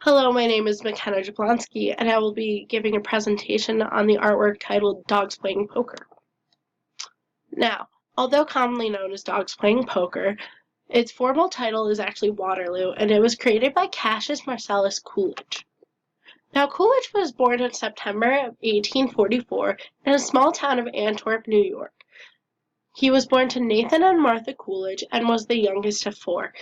Hello, my name is McKenna Jablonski, and I will be giving a presentation on the artwork titled Dogs Playing Poker. Now, although commonly known as Dogs Playing Poker, its formal title is actually Waterloo, and it was created by Cassius Marcellus Coolidge. Now, Coolidge was born in September of 1844 in a small town of Antwerp, New York. He was born to Nathan and Martha Coolidge and was the youngest of four.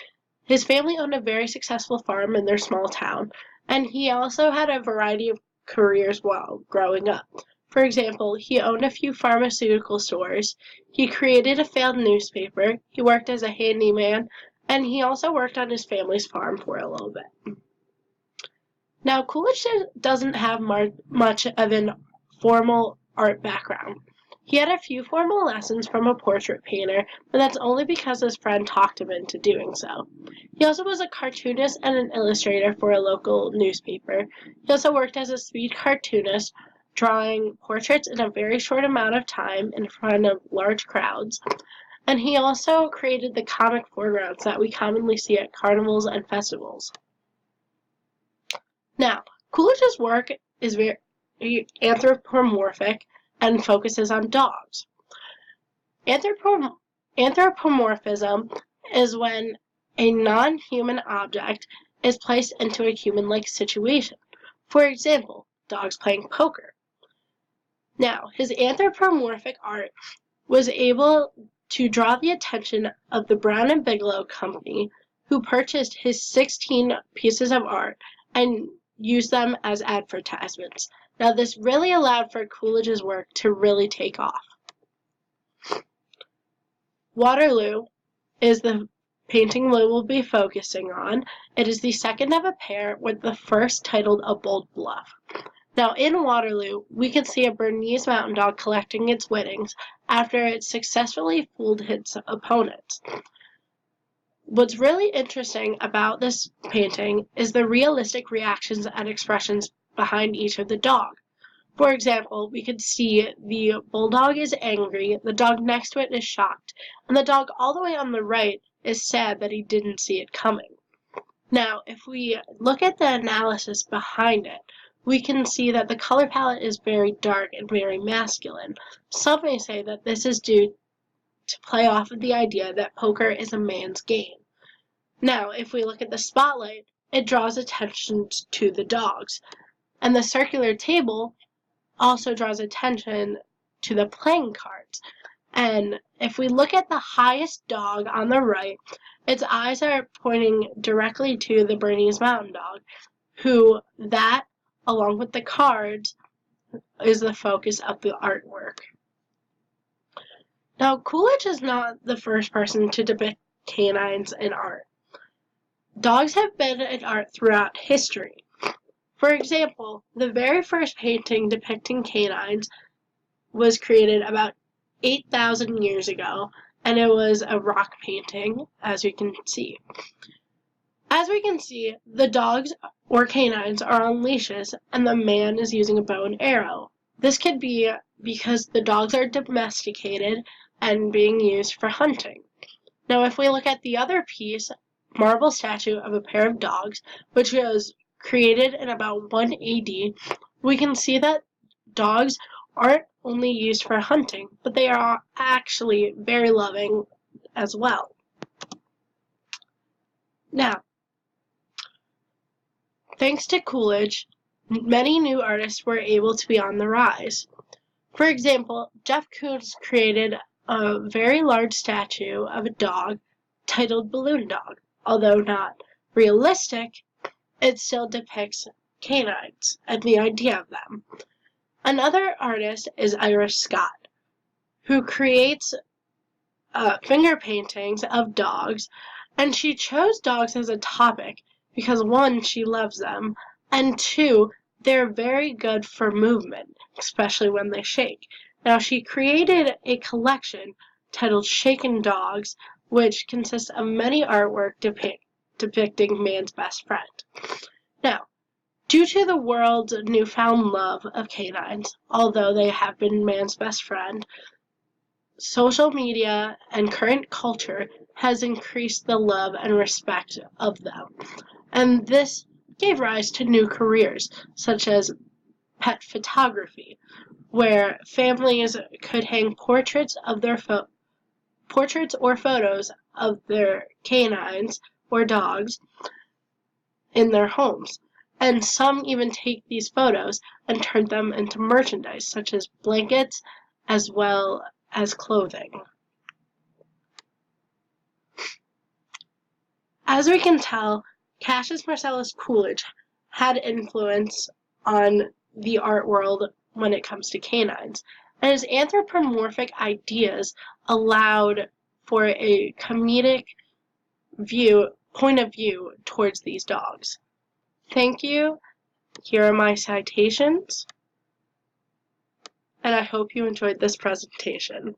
His family owned a very successful farm in their small town, and he also had a variety of careers while growing up. For example, he owned a few pharmaceutical stores, he created a failed newspaper, he worked as a handyman, and he also worked on his family's farm for a little bit. Now, Coolidge doesn't have much of a formal art background. He had a few formal lessons from a portrait painter, but that's only because his friend talked him into doing so. He also was a cartoonist and an illustrator for a local newspaper. He also worked as a speed cartoonist, drawing portraits in a very short amount of time in front of large crowds. And he also created the comic foregrounds that we commonly see at carnivals and festivals. Now, Coolidge's work is very anthropomorphic and focuses on dogs. Anthropomorphism is when a non-human object is placed into a human-like situation. For example, dogs playing poker. Now, his anthropomorphic art was able to draw the attention of the Brown and Bigelow Company, who purchased his 16 pieces of art and used them as advertisements. Now, this really allowed for Coolidge's work to really take off. Waterloo is the painting we will be focusing on. It is the second of a pair, with the first titled A Bold Bluff. Now, in Waterloo, we can see a Bernese Mountain Dog collecting its winnings after it successfully fooled its opponents. What's really interesting about this painting is the realistic reactions and expressions behind each of the dogs. For example, we can see the bulldog is angry, the dog next to it is shocked, and the dog all the way on the right is sad that he didn't see it coming. Now, if we look at the analysis behind it, we can see that the color palette is very dark and very masculine. Some may say that this is due to play off of the idea that poker is a man's game. Now, if we look at the spotlight, it draws attention to the dogs, and the circular table also draws attention to the playing cards. And if we look at the highest dog on the right, its eyes are pointing directly to the Bernese Mountain Dog, who that, along with the cards, is the focus of the artwork. Now, Coolidge is not the first person to depict canines in art. Dogs have been in art throughout history. For example, the very first painting depicting canines was created about 8,000 years ago, and it was a rock painting, as we can see. As we can see, the dogs or canines are on leashes, and the man is using a bow and arrow. This could be because the dogs are domesticated and being used for hunting. Now, if we look at the other piece, marble statue of a pair of dogs, which was created in about 1 AD, we can see that dogs aren't only used for hunting, but they are actually very loving as well. Now, thanks to Coolidge, many new artists were able to be on the rise. For example, Jeff Koons created a very large statue of a dog titled Balloon Dog. Although not realistic, it still depicts canines and the idea of them. Another artist is Iris Scott, who creates finger paintings of dogs, and she chose dogs as a topic because, one, she loves them, and two, they're very good for movement, especially when they shake. Now, she created a collection titled Shaken Dogs, which consists of many artwork depicting man's best friend. Now, due to the world's newfound love of canines, although they have been man's best friend, social media and current culture has increased the love and respect of them. And this gave rise to new careers, such as pet photography, where families could hang portraits or photos of their canines or dogs in their homes. And some even take these photos and turn them into merchandise, such as blankets as well as clothing. As we can tell, Cassius Marcellus Coolidge had influence on the art world when it comes to canines, and his anthropomorphic ideas allowed for a comedic point of view towards these dogs. Thank you. Here are my citations, and I hope you enjoyed this presentation.